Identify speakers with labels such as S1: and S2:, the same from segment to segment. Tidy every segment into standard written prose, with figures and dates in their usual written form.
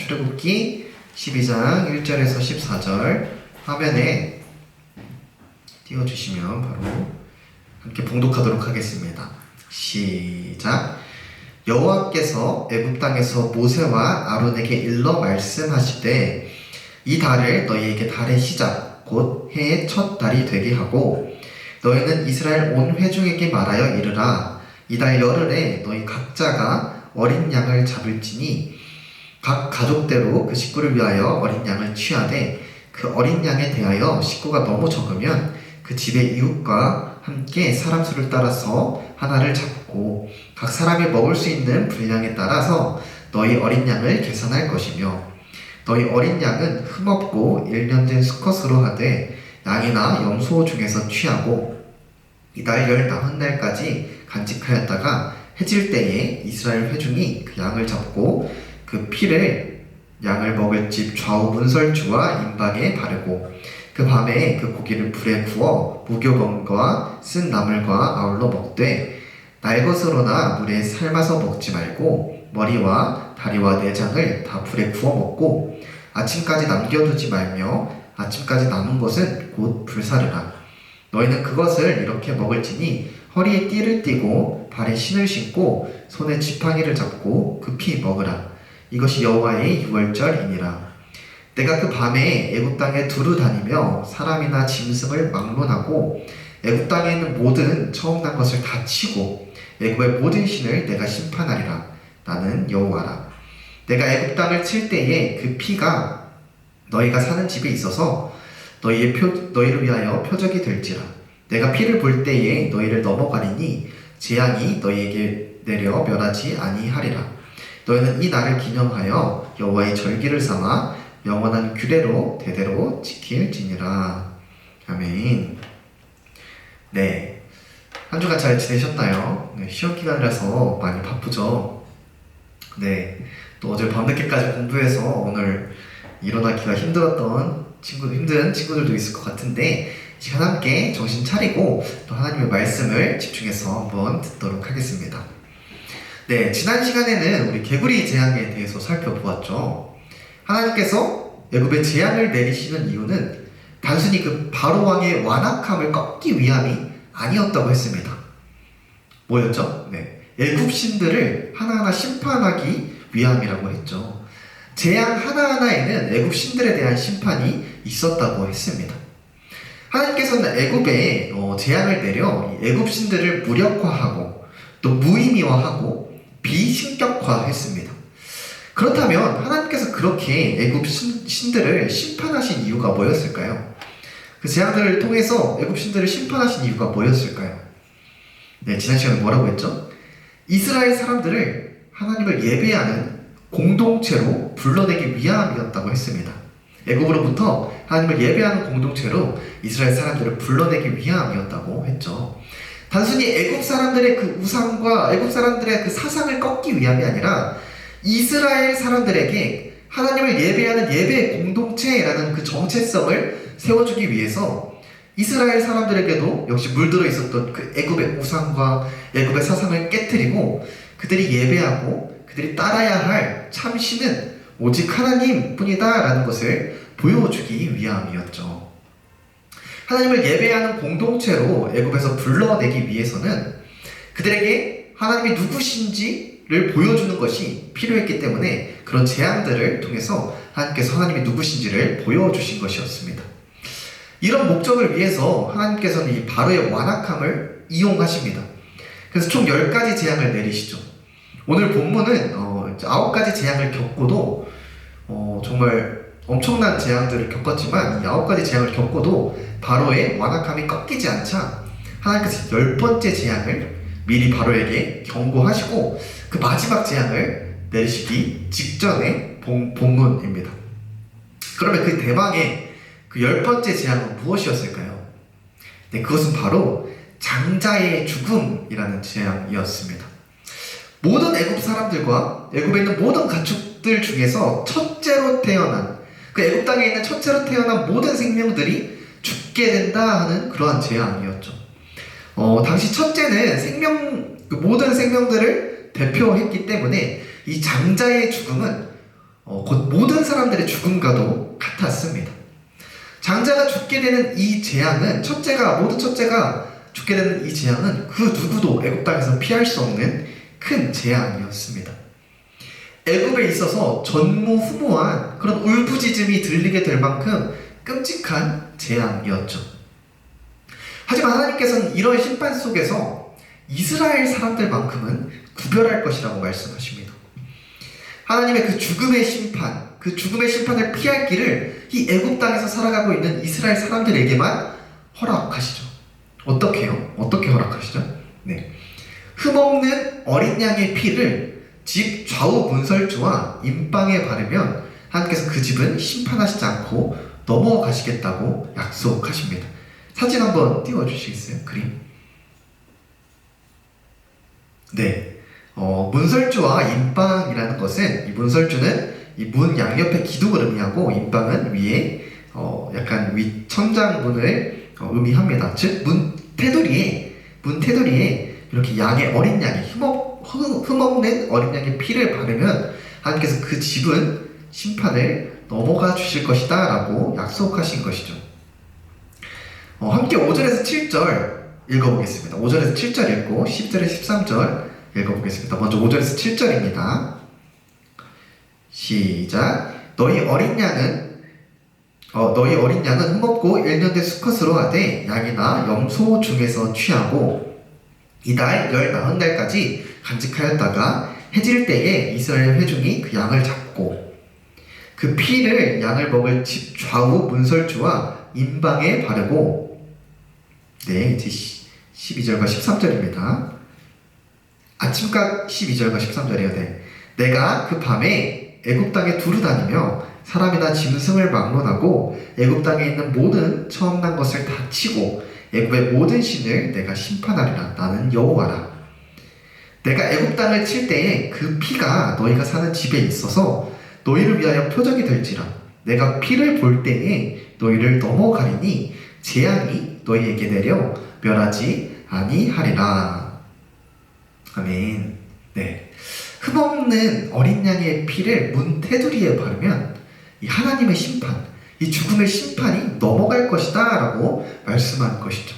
S1: 출애굽기 12장 1절에서 14절 화면에 띄워주시면 바로 함께 봉독하도록 하겠습니다. 시작. 여호와께서 애굽 땅에서 모세와 아론에게 일러 말씀하시되 이 달을 너희에게 달의 시작 곧 해의 첫 달이 되게 하고 너희는 이스라엘 온 회중에게 말하여 이르라. 이달 열흘에 너희 각자가 어린 양을 잡을지니 각 가족대로 그 식구를 위하여 어린 양을 취하되 그 어린 양에 대하여 식구가 너무 적으면 그 집의 이웃과 함께 사람 수를 따라서 하나를 잡고 각 사람이 먹을 수 있는 분량에 따라서 너희 어린 양을 계산할 것이며 너희 어린 양은 흠없고 1년 된 수컷으로 하되 양이나 염소 중에서 취하고 이달 열 남은 날까지 간직하였다가 해질 때에 이스라엘 회중이 그 양을 잡고 그 피를 양을 먹을 집 좌우 문설주와 임방에 바르고 그 밤에 그 고기를 불에 구워 무교병과 쓴 나물과 아울러 먹되 날것으로나 물에 삶아서 먹지 말고 머리와 다리와 내장을 다 불에 구워 먹고 아침까지 남겨두지 말며 아침까지 남은 것은 곧 불사르라. 너희는 그것을 이렇게 먹을지니 허리에 띠를 띠고 발에 신을 신고 손에 지팡이를 잡고 급히 먹으라. 이것이 여호와의 유월절이니라. 내가 그 밤에 애굽 땅에 두루 다니며 사람이나 짐승을 막론하고 애굽 땅에 있는 모든 처음 난 것을 다 치고 애굽의 모든 신을 내가 심판하리라. 나는 여호와라. 내가 애굽 땅을 칠 때에 그 피가 너희가 사는 집에 있어서 너희를 위하여 표적이 될지라. 내가 피를 볼 때에 너희를 넘어가리니 재앙이 너희에게 내려 멸하지 아니하리라. 너희는 이 날을 기념하여 여호와의 절기를 삼아 영원한 규례로 대대로 지킬지니라. 아멘. 네, 한 주간 잘 지내셨나요? 네, 시험 기간이라서 많이 바쁘죠? 네, 또 어제 밤늦게까지 공부해서 오늘 일어나기가 힘든 친구들도 있을 것 같은데 이 시간 함께 정신 차리고 또 하나님의 말씀을 집중해서 한번 듣도록 하겠습니다. 네, 지난 시간에는 우리 개구리 재앙에 대해서 살펴보았죠. 하나님께서 애굽에 재앙을 내리시는 이유는 단순히 그 바로 왕의 완악함을 꺾기 위함이 아니었다고 했습니다. 뭐였죠? 네, 애굽 신들을 하나하나 심판하기 위함이라고 했죠. 재앙 하나하나에는 애굽 신들에 대한 심판이 있었다고 했습니다. 하나님께서는 애굽에 재앙을 내려 애굽 신들을 무력화하고 또 무의미화하고 비신격화했습니다. 그렇다면 하나님께서 그렇게 애굽 신들을 심판하신 이유가 뭐였을까요? 그 재앙들을 통해서 애굽 신들을 심판하신 이유가 뭐였을까요? 네, 지난 시간에 뭐라고 했죠? 이스라엘 사람들을 하나님을 예배하는 공동체로 불러내기 위함이었다고 했습니다. 애굽으로부터 하나님을 예배하는 공동체로 이스라엘 사람들을 불러내기 위함이었다고 했죠. 단순히 애굽 사람들의 그 우상과 애굽 사람들의 그 사상을 꺾기 위함이 아니라 이스라엘 사람들에게 하나님을 예배하는 예배 공동체라는 그 정체성을 세워주기 위해서 이스라엘 사람들에게도 역시 물들어 있었던 그 애굽의 우상과 애굽의 사상을 깨트리고 그들이 예배하고 그들이 따라야 할 참신은 오직 하나님뿐이다 라는 것을 보여주기 위함이었죠. 하나님을 예배하는 공동체로 애굽에서 불러내기 위해서는 그들에게 하나님이 누구신지를 보여주는 것이 필요했기 때문에 그런 재앙들을 통해서 하나님께서 하나님이 누구신지를 보여주신 것이었습니다. 이런 목적을 위해서 하나님께서는 이 바로의 완악함을 이용하십니다. 그래서 총 10가지 재앙을 내리시죠. 오늘 본문은 9가지 재앙을 겪고도 정말 엄청난 재앙들을 겪었지만 이 9가지 재앙을 겪고도 바로의 완악함이 꺾이지 않자 하나님께서 10번째 재앙을 미리 바로에게 경고하시고 그 마지막 재앙을 내리시기 직전의 본문입니다. 그러면 그 대망의 그 10번째 재앙은 무엇이었을까요? 네, 그것은 바로 장자의 죽음이라는 재앙이었습니다. 모든 애굽 사람들과 애굽에 있는 모든 가축들 중에서 첫째로 태어난 그 애굽 땅에 있는 첫째로 태어난 모든 생명들이 죽게 된다 하는 그러한 재앙이었죠. 당시 첫째는 모든 생명들을 대표했기 때문에 이 장자의 죽음은 곧 모든 사람들의 죽음과도 같았습니다. 장자가 죽게 되는 이 재앙은 모든 첫째가 죽게 되는 이 재앙은 그 누구도 애굽 땅에서 피할 수 없는 큰 재앙이었습니다. 애굽에 있어서 전무후무한 그런 울부짖음이 들리게 될 만큼 끔찍한 재앙이었죠. 하지만 하나님께서는 이런 심판 속에서 이스라엘 사람들만큼은 구별할 것이라고 말씀하십니다. 하나님의 그 죽음의 심판을 피할 길을 이 애굽 땅에서 살아가고 있는 이스라엘 사람들에게만 허락하시죠. 어떻게요? 어떻게 허락하시죠? 네. 흠없는 어린 양의 피를 집 좌우 문설주와 임방에 바르면 하나님께서 그 집은 심판하시지 않고 넘어가시겠다고 약속하십니다. 사진 한번 띄워주시겠어요? 그림. 네. 문설주와 임방이라는 것은, 이 문설주는 이 문 양옆에 기둥을 의미하고, 임방은 위에 약간 위 천장문을 의미합니다. 즉 문 테두리에 이렇게 어린 양의 흠없는 어린 양의 피를 바르면 하나님께서 그 집은 심판을 넘어가 주실 것이다 라고 약속하신 것이죠. 함께 5절에서 7절 읽어보겠습니다. 5절에서 7절 읽고 10절에서 13절 읽어보겠습니다. 먼저 5절에서 7절입니다. 시작. 너희 어린 양은 흠없고 1년 된 수컷으로 하되 양이나 염소 중에서 취하고 이달 40날까지 간직하였다가 해질 때에 이스라엘 회중이 그 양을 잡고 그 피를 양을 먹을 집 좌우 문설주와 임방에 바르고, 네, 이제 12절과 13절입니다. 아침각 12절과 13절이요. 네. 내가 그 밤에 애굽 땅에 두루 다니며 사람이나 짐승을 막론하고 애굽 땅에 있는 모든 처음 난 것을 다 치고 애굽의 모든 신을 내가 심판하리라. 나는 여호와라. 내가 애굽 땅을 칠 때에 그 피가 너희가 사는 집에 있어서 너희를 위하여 표적이 될지라. 내가 피를 볼 때에 너희를 넘어가리니 재앙이 너희에게 내려 멸하지 아니하리라. 아멘. 네. 흠없는 어린 양의 피를 문 테두리에 바르면 이 하나님의 심판, 이 죽음의 심판이 넘어갈 것이다 라고 말씀한 것이죠.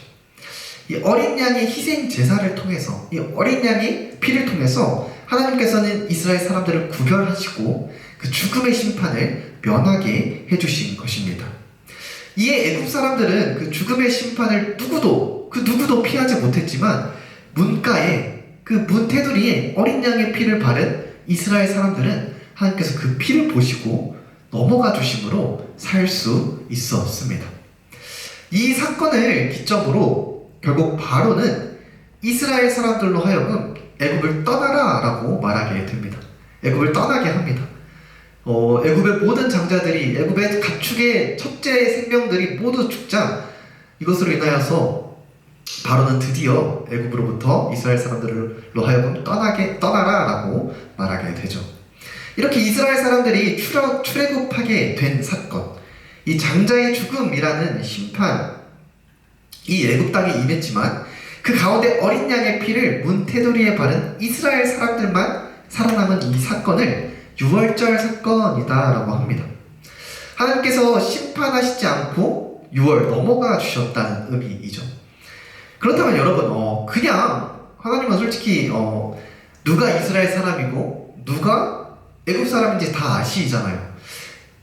S1: 이 어린 양의 희생 제사를 통해서, 이 어린 양의 피를 통해서 하나님께서는 이스라엘 사람들을 구별하시고 그 죽음의 심판을 면하게 해주신 것입니다. 이에 애굽 사람들은 그 죽음의 심판을 누구도 피하지 못했지만 문가에 그 문 테두리에 어린 양의 피를 바른 이스라엘 사람들은 하나님께서 그 피를 보시고 넘어가 주심으로 살 수 있었습니다. 이 사건을 기점으로 결국 바로는 이스라엘 사람들로 하여금 애굽을 떠나라 라고 말하게 됩니다. 애굽을 떠나게 합니다. 애굽의 모든 장자들이, 애굽의 가축의 첫째 생명들이 모두 죽자 이것으로 인하여서 바로는 드디어 애굽으로부터 이스라엘 사람들로 하여금 떠나라 라고 말하게 되죠. 이렇게 이스라엘 사람들이 출애굽하게 된 사건, 이 장자의 죽음이라는 심판이 애굽 땅에 임했지만 그 가운데 어린 양의 피를 문 테두리에 바른 이스라엘 사람들만 살아남은 이 사건을 유월절 사건이다 라고 합니다. 하나님께서 심판하시지 않고 6월 넘어가 주셨다는 의미이죠. 그렇다면 여러분, 그냥 하나님은 솔직히 누가 이스라엘 사람이고 누가 애굽 사람인지 다 아시잖아요.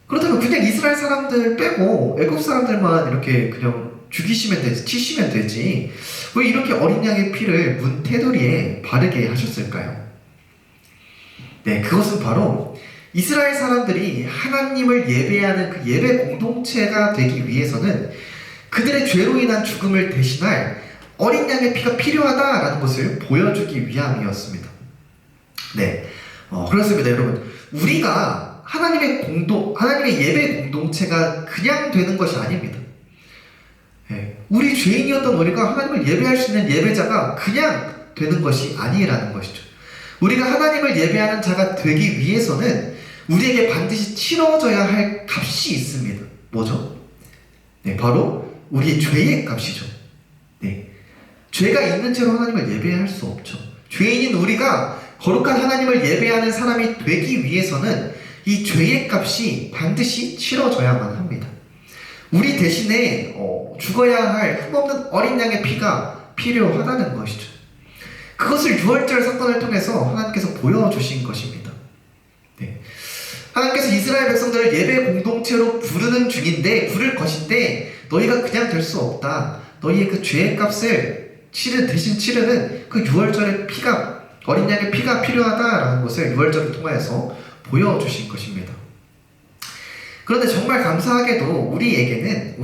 S1: 그렇다면 그냥 이스라엘 사람들 빼고 애굽 사람들만 이렇게 그냥 죽이시면 되지, 치시면 되지, 왜 이렇게 어린 양의 피를 문 테두리에 바르게 하셨을까요? 네, 그것은 바로 이스라엘 사람들이 하나님을 예배하는 그 예배 공동체가 되기 위해서는 그들의 죄로 인한 죽음을 대신할 어린 양의 피가 필요하다라는 것을 보여주기 위함이었습니다. 네, 그렇습니다, 여러분. 우리가 하나님의 예배 공동체가 그냥 되는 것이 아닙니다. 네, 우리 죄인이었던 우리가 하나님을 예배할 수 있는 예배자가 그냥 되는 것이 아니라는 것이죠. 우리가 하나님을 예배하는 자가 되기 위해서는 우리에게 반드시 치러져야 할 값이 있습니다. 뭐죠? 네, 바로 우리의 죄의 값이죠. 네, 죄가 있는 채로 하나님을 예배할 수 없죠. 죄인인 우리가 거룩한 하나님을 예배하는 사람이 되기 위해서는 이 죄의 값이 반드시 치러져야만 합니다. 우리 대신에 죽어야 할 흠없는 어린 양의 피가 필요하다는 것이죠. 그것을 유월절 사건을 통해서 하나님께서 보여주신 것입니다. 네. 하나님께서 이스라엘 백성들을 예배 공동체로 부르는 중인데, 부를 것인데 너희가 그냥 될 수 없다. 너희의 그 죄의 값을 대신 치르는 그 유월절의 피가, 어린 양의 피가 필요하다라는 것을 유월절을 통하여서 보여주신 것입니다. 그런데 정말 감사하게도 우리에게는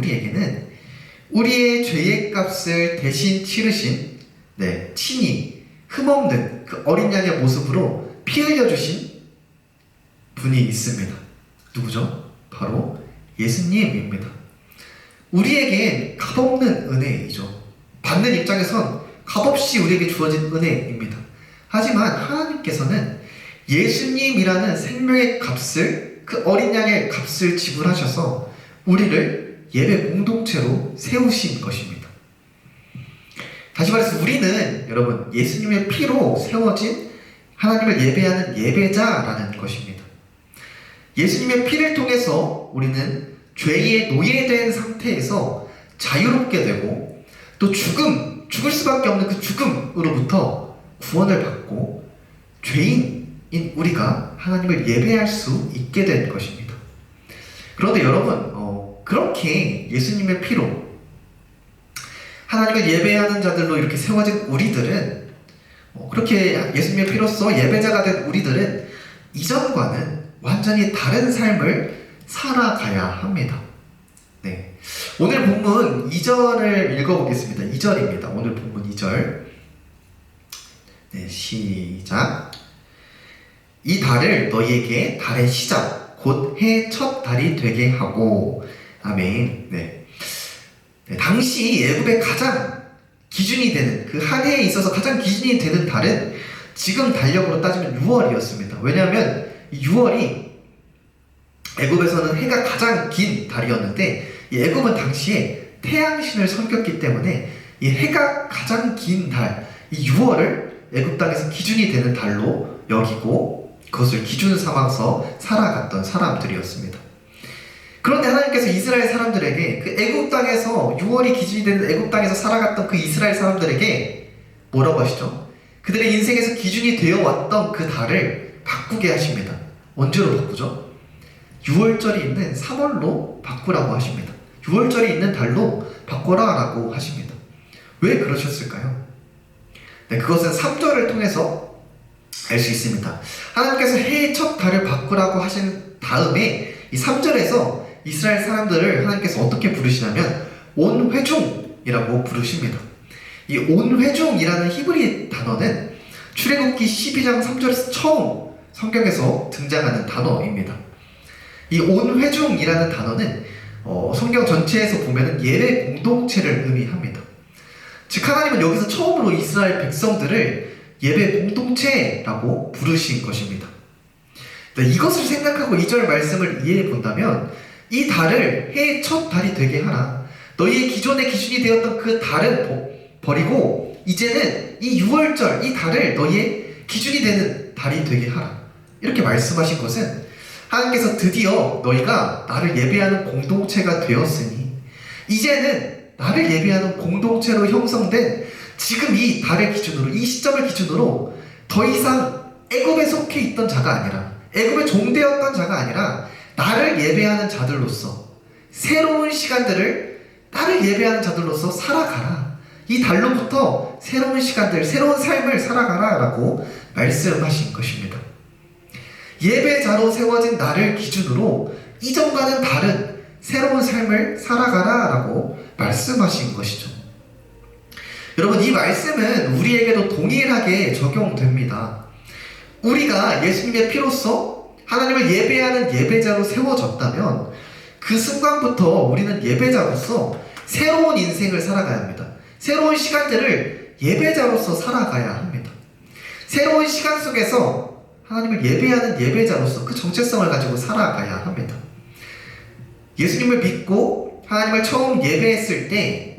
S1: 우리의 죄의 값을 대신 치르신 친히 흠없는 그 어린 양의 모습으로 피 흘려주신 분이 있습니다. 누구죠? 바로 예수님입니다. 우리에겐 값없는 은혜이죠. 받는 입장에선 값없이 우리에게 주어진 은혜입니다. 하지만 하나님께서는 예수님이라는 생명의 값을, 그 어린 양의 값을 지불하셔서 우리를 예배 공동체로 세우신 것입니다. 다시 말해서 우리는 여러분 예수님의 피로 세워진 하나님을 예배하는 예배자라는 것입니다. 예수님의 피를 통해서 우리는 죄에 노예된 상태에서 자유롭게 되고, 또 죽을 수밖에 없는 그 죽음으로부터 구원을 받고 죄인인 우리가 하나님을 예배할 수 있게 된 것입니다. 그런데 여러분, 그렇게 예수님의 피로 하나님을 예배하는 자들로 이렇게 세워진 우리들은, 그렇게 예수님의 피로써 예배자가 된 우리들은 이전과는 완전히 다른 삶을 살아가야 합니다. 네. 오늘 본문 2절을 읽어보겠습니다. 2절입니다. 오늘 본문 2절. 네, 시작. 이 달을 너희에게 달의 시작, 곧 해 첫 달이 되게 하고. 아멘. 네. 당시 애굽의 가장 기준이 되는, 그 한 해에 있어서 가장 기준이 되는 달은 지금 달력으로 따지면 6월이었습니다. 왜냐하면 6월이 애굽에서는 해가 가장 긴 달이었는데, 이 애굽은 당시에 태양신을 섬겼기 때문에 이 해가 가장 긴 달, 이 6월을 애굽 땅에서 기준이 되는 달로 여기고 그것을 기준 삼아서 살아갔던 사람들이었습니다. 그런데 하나님께서 이스라엘 사람들에게, 그 애굽 땅에서 6월이 기준이 되는 애굽 땅에서 살아갔던 그 이스라엘 사람들에게 뭐라고 하시죠? 그들의 인생에서 기준이 되어 왔던 그 달을 바꾸게 하십니다. 언제로 바꾸죠? 6월절이 있는 3월로 바꾸라고 하십니다. 6월절이 있는 달로 바꿔라라고 하십니다. 왜 그러셨을까요? 네, 그것은 3절을 통해서 알 수 있습니다. 하나님께서 해의 첫 달을 바꾸라고 하신 다음에 이 3절에서 이스라엘 사람들을 하나님께서 어떻게 부르시냐면 온회중이라고 부르십니다. 이 온회중이라는 히브리 단어는 출애굽기 12장 3절에서 처음 성경에서 등장하는 단어입니다. 이 온회중이라는 단어는 성경 전체에서 보면 예배 공동체를 의미합니다. 즉 하나님은 여기서 처음으로 이스라엘 백성들을 예배 공동체라고 부르신 것입니다. 이것을 생각하고 2절 말씀을 이해해 본다면, 이 달을 해의 첫 달이 되게 하라. 너희의 기존의 기준이 되었던 그 달은 버리고 이제는 이 6월절, 이 달을 너희의 기준이 되는 달이 되게 하라. 이렇게 말씀하신 것은 하나님께서 드디어 너희가 나를 예배하는 공동체가 되었으니 이제는 나를 예배하는 공동체로 형성된 지금 이 달의 기준으로, 이 시점을 기준으로 더 이상 애굽에 속해 있던 자가 아니라, 애굽의 종되었던 자가 아니라 나를 예배하는 자들로서 새로운 시간들을 나를 예배하는 자들로서 살아가라. 이 달로부터 새로운 시간들, 새로운 삶을 살아가라 라고 말씀하신 것입니다. 예배자로 세워진 나를 기준으로 이전과는 다른 새로운 삶을 살아가라 라고 말씀하신 것이죠. 여러분, 이 말씀은 우리에게도 동일하게 적용됩니다. 우리가 예수님의 피로써 하나님을 예배하는 예배자로 세워졌다면 그 순간부터 우리는 예배자로서 새로운 인생을 살아가야 합니다. 새로운 시간들을 예배자로서 살아가야 합니다. 새로운 시간 속에서 하나님을 예배하는 예배자로서 그 정체성을 가지고 살아가야 합니다. 예수님을 믿고 하나님을 처음 예배했을 때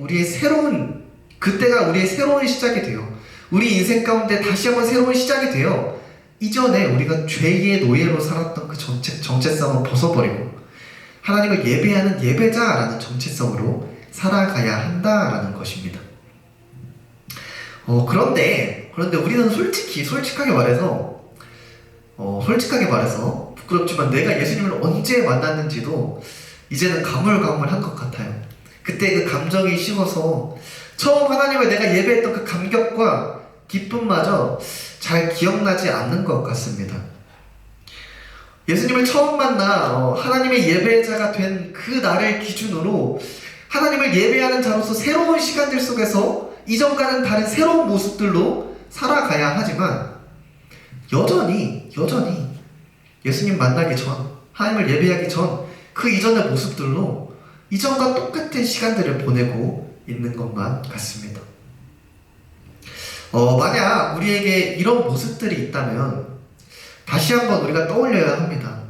S1: 그때가 우리의 새로운 시작이 되어, 우리 인생 가운데 다시 한번 새로운 시작이 되어 이전에 우리가 죄의 노예로 살았던 그 정체성을 벗어버리고 하나님을 예배하는 예배자라는 정체성으로 살아가야 한다라는 것입니다. 그런데 우리는 솔직하게 말해서 부끄럽지만 내가 예수님을 언제 만났는지도 이제는 가물가물한 것 같아요. 그때 그 감정이 식어서 처음 하나님을 내가 예배했던 그 감격과 기쁨마저 잘 기억나지 않는 것 같습니다. 예수님을 처음 만나 하나님의 예배자가 된 그 날을 기준으로 하나님을 예배하는 자로서 새로운 시간들 속에서 이전과는 다른 새로운 모습들로 살아가야 하지만 여전히 예수님 만나기 전, 하나님을 예배하기 전 그 이전의 모습들로 이전과 똑같은 시간들을 보내고 있는 것만 같습니다. 만약 우리에게 이런 모습들이 있다면 다시 한번 우리가 떠올려야 합니다.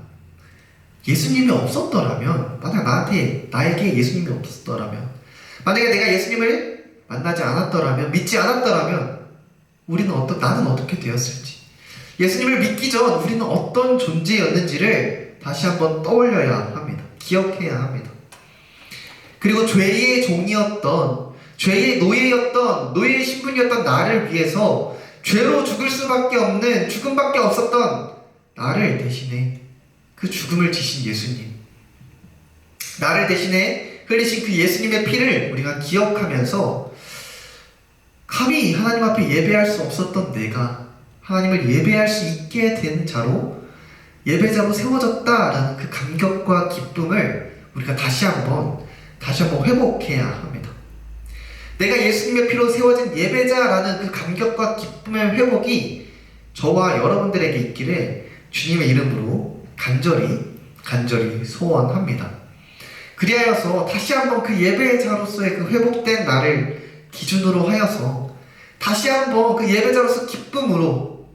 S1: 예수님이 없었더라면, 만약 나에게 예수님이 없었더라면, 만약에 내가 예수님을 만나지 않았더라면, 믿지 않았더라면 나는 어떻게 되었을지, 예수님을 믿기 전 우리는 어떤 존재였는지를 다시 한번 떠올려야 합니다. 기억해야 합니다. 그리고 죄의 종이었던, 죄의 노예의 신분이었던 나를 위해서 죄로 죽을 수밖에 없는, 죽음밖에 없었던 나를 대신해 그 죽음을 지신 예수님, 나를 대신해 흘리신 그 예수님의 피를 우리가 기억하면서 감히 하나님 앞에 예배할 수 없었던 내가 하나님을 예배할 수 있게 된 자로, 예배자로 세워졌다라는 그 감격과 기쁨을 우리가 다시 한번 회복해야 합니다. 내가 예수님의 피로 세워진 예배자라는 그 감격과 기쁨의 회복이 저와 여러분들에게 있기를 주님의 이름으로 간절히 소원합니다. 그리하여서 다시 한번 그 예배자로서의 그 회복된 나를 기준으로 하여서 다시 한번 그 예배자로서 기쁨으로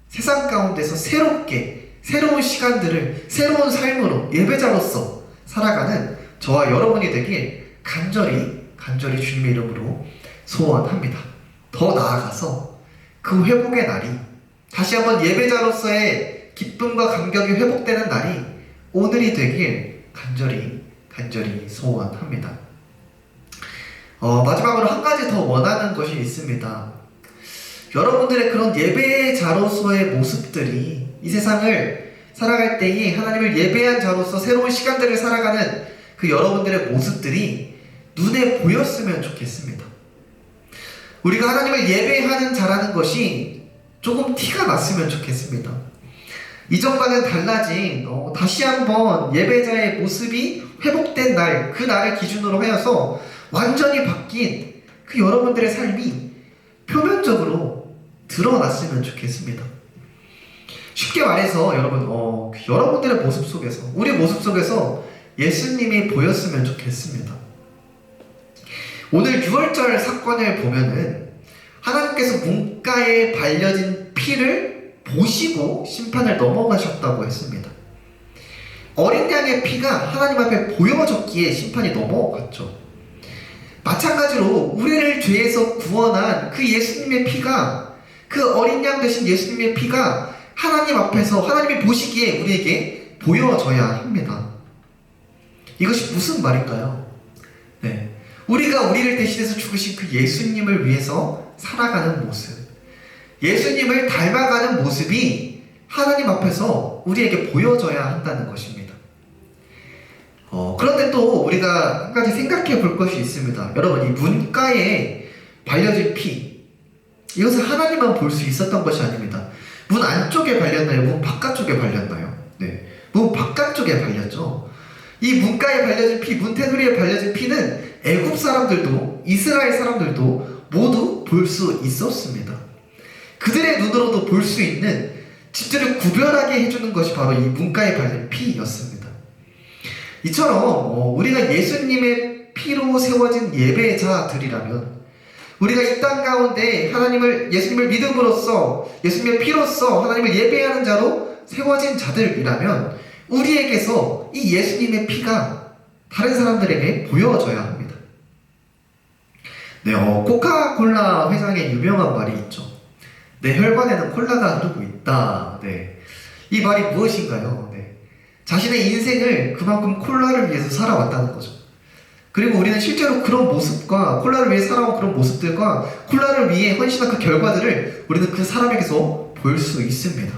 S1: 세상 가운데서 새로운 시간들을 새로운 삶으로 예배자로서 살아가는 저와 여러분이 되길 간절히 주님의 이름으로 소원합니다. 더 나아가서 그 회복의 날이, 다시 한번 예배자로서의 기쁨과 감격이 회복되는 날이 오늘이 되길 간절히 소원합니다. 마지막으로 한 가지 더 원하는 것이 있습니다. 여러분들의 그런 예배자로서의 모습들이 이 세상을 살아갈 때에 하나님을 예배한 자로서 새로운 시간들을 살아가는 그 여러분들의 모습들이 눈에 보였으면 좋겠습니다. 우리가 하나님을 예배하는 자라는 것이 조금 티가 났으면 좋겠습니다. 이전과는 달라진 다시 한번 예배자의 모습이 회복된 날, 그 날을 기준으로 하여서 완전히 바뀐 그 여러분들의 삶이 표면적으로 드러났으면 좋겠습니다. 쉽게 말해서 여러분들의 모습 속에서, 우리 모습 속에서 예수님이 보였으면 좋겠습니다. 오늘 6월절 사건을 보면은 하나님께서 문가에 발려진 피를 보시고 심판을 넘어가셨다고 했습니다. 어린 양의 피가 하나님 앞에 보여졌기에 심판이 넘어갔죠. 마찬가지로 우리를 죄에서 구원한 그 예수님의 피가, 그 어린 양 되신 예수님의 피가 하나님 앞에서 하나님이 보시기에 우리에게 보여져야 합니다. 이것이 무슨 말일까요? 우리가 우리를 대신해서 죽으신 그 예수님을 위해서 살아가는 모습, 예수님을 닮아가는 모습이 하나님 앞에서 우리에게 보여져야 한다는 것입니다. 그런데 또 우리가 한 가지 생각해 볼 것이 있습니다. 여러분, 이 문가에 발려진 피, 이것을 하나님만 볼 수 있었던 것이 아닙니다. 문 안쪽에 발렸나요? 문 바깥쪽에 발렸나요? 문 바깥쪽에 발렸죠. 이 문가에 발려진 피, 문 테두리에 발려진 피는 애굽 사람들도 이스라엘 사람들도 모두 볼 수 있었습니다. 그들의 눈으로도 볼 수 있는, 진짜를 구별하게 해주는 것이 바로 이 문가에 발린 피였습니다. 이처럼 우리가 예수님의 피로 세워진 예배자들이라면, 우리가 이 땅 가운데 예수님을 믿음으로써, 예수님의 피로써 하나님을 예배하는 자로 세워진 자들이라면 우리에게서 이 예수님의 피가 다른 사람들에게 보여져야 합니다. 코카콜라 회장의 유명한 말이 있죠. 내 혈관에는 콜라가 흐르고 있다. 네. 이 말이 무엇인가요? 네. 자신의 인생을 그만큼 콜라를 위해서 살아왔다는 거죠. 그리고 우리는 실제로 그런 모습과 콜라를 위해 살아온 그런 모습들과 콜라를 위해 헌신한 그 결과들을 우리는 그 사람에게서 볼 수 있습니다.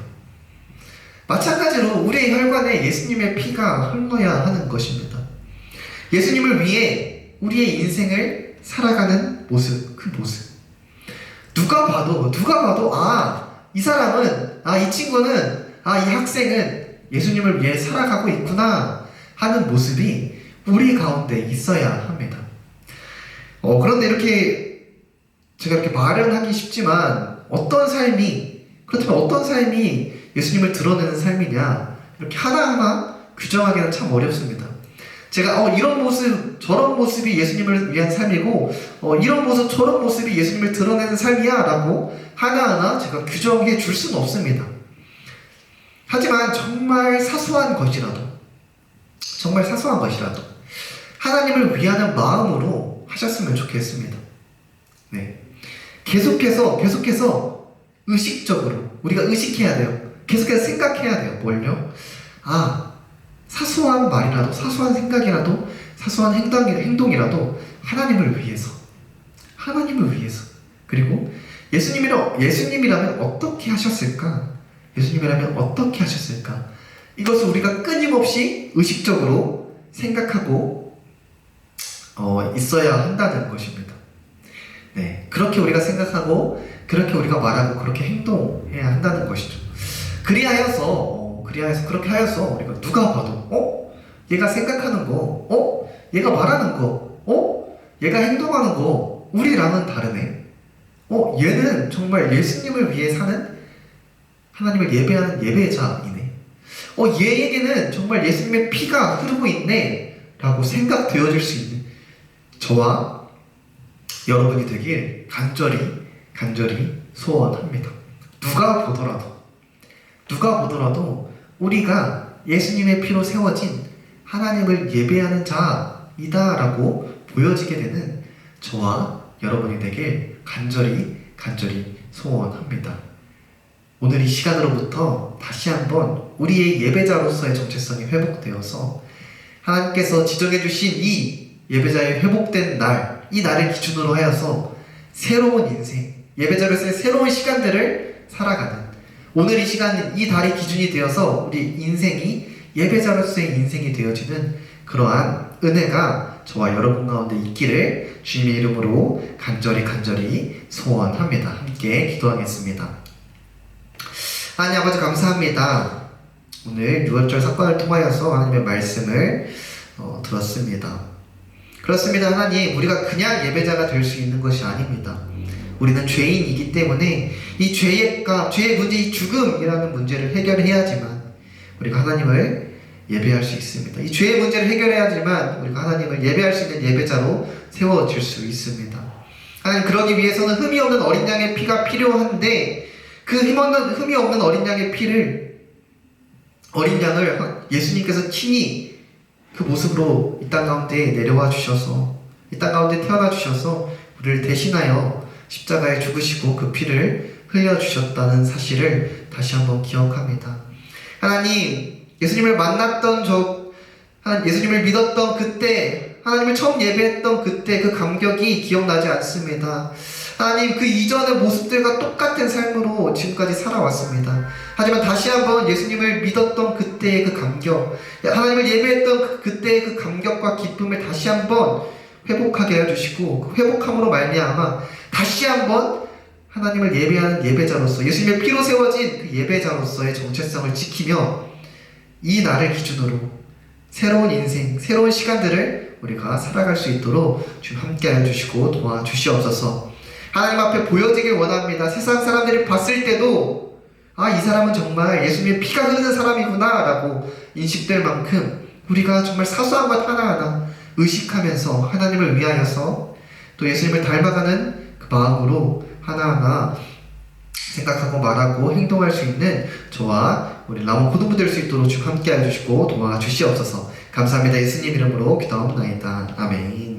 S1: 마찬가지로 우리의 혈관에 예수님의 피가 흘러야 하는 것입니다. 예수님을 위해 우리의 인생을 살아가는 모습, 그 모습. 누가 봐도, 이 사람은, 이 친구는, 이 학생은 예수님을 위해 살아가고 있구나 하는 모습이 우리 가운데 있어야 합니다. 그런데 제가 이렇게 말은 하기 쉽지만, 그렇다면 어떤 삶이 예수님을 드러내는 삶이냐, 이렇게 하나하나 규정하기는 참 어렵습니다. 제가 이런 모습, 저런 모습이 예수님을 위한 삶이고 이런 모습, 저런 모습이 예수님을 드러내는 삶이야 라고 하나하나 제가 규정해 줄 수는 없습니다. 하지만 정말 사소한 것이라도 하나님을 위하는 마음으로 하셨으면 좋겠습니다. 네. 계속해서 의식적으로 우리가 의식해야 돼요. 계속해서 생각해야 돼요. 뭘요? 사소한 말이라도, 사소한 생각이라도, 사소한 행동이라도 하나님을 위해서. 그리고 예수님이라면 어떻게 하셨을까? 이것을 우리가 끊임없이 의식적으로 생각하고 있어야 한다는 것입니다. 네, 그렇게 우리가 생각하고, 그렇게 우리가 말하고, 그렇게 행동해야 한다는 것이죠. 그리하여서 그렇게 하여서 우리가 누가 봐도 얘가 생각하는 거, 얘가 말하는 거, 얘가 행동하는 거 우리랑은 다르네. 얘는 정말 예수님을 위해 사는, 하나님을 예배하는 예배자이네. 얘에게는 정말 예수님의 피가 흐르고 있네 라고 생각되어질 수 있는 저와 여러분이 되길 간절히 소원합니다. 누가 보더라도 우리가 예수님의 피로 세워진 하나님을 예배하는 자이다라고 보여지게 되는 저와 여러분이 되길 간절히 소원합니다. 오늘 이 시간으로부터 다시 한번 우리의 예배자로서의 정체성이 회복되어서 하나님께서 지정해 주신 이 예배자의 회복된 날, 이 날을 기준으로 하여서 새로운 인생, 예배자로서의 새로운 시간들을 살아가는, 오늘 이 시간, 이 달이 기준이 되어서 우리 인생이 예배자로서의 인생이 되어지는 그러한 은혜가 저와 여러분 가운데 있기를 주님의 이름으로 간절히 소원합니다. 함께 기도하겠습니다. 하나님 아버지 감사합니다. 오늘 유월절 사건을 통하여서 하나님의 말씀을 들었습니다. 그렇습니다. 하나님, 우리가 그냥 예배자가 될 수 있는 것이 아닙니다. 우리는 죄인이기 때문에 이 죄의 문제, 이 죽음이라는 문제를 해결해야지만 우리가 하나님을 예배할 수 있습니다. 이 죄의 문제를 해결해야지만 우리가 하나님을 예배할 수 있는 예배자로 세워질 수 있습니다. 하나님, 그러기 위해서는 흠이 없는 어린 양의 피가 필요한데 그 흠이 없는 어린 양의 어린 양을 예수님께서 친히 그 모습으로 이 땅 가운데 내려와 주셔서, 이 땅 가운데 태어나 주셔서 우리를 대신하여 십자가에 죽으시고 그 피를 흘려주셨다는 사실을 다시 한번 기억합니다. 하나님, 예수님을 만났던 예수님을 믿었던 그때, 하나님을 처음 예배했던 그때 그 감격이 기억나지 않습니다. 하나님, 그 이전의 모습들과 똑같은 삶으로 지금까지 살아왔습니다. 하지만 다시 한번 예수님을 믿었던 그때의 그 감격, 하나님을 예배했던 그때의 그 감격과 기쁨을 다시 한번 회복하게 해주시고, 그 회복함으로 말미암아 다시 한번 하나님을 예배하는 예배자로서, 예수님의 피로 세워진 그 예배자로서의 정체성을 지키며 이 날을 기준으로 새로운 인생, 새로운 시간들을 우리가 살아갈 수 있도록 주님 함께 해주시고 도와주시옵소서. 하나님 앞에 보여지길 원합니다. 세상 사람들이 봤을 때도 이 사람은 정말 예수님의 피가 흐르는 사람이구나 라고 인식될 만큼 우리가 정말 사소한 것 하나하나 의식하면서 하나님을 위하여서 또 예수님을 닮아가는 그 마음으로 하나하나 생각하고 말하고 행동할 수 있는 저와 우리 남은 고등부 될 수 있도록 주님 함께 해주시고 도와주시옵소서. 감사합니다. 예수님 이름으로 기도합니다. 아멘.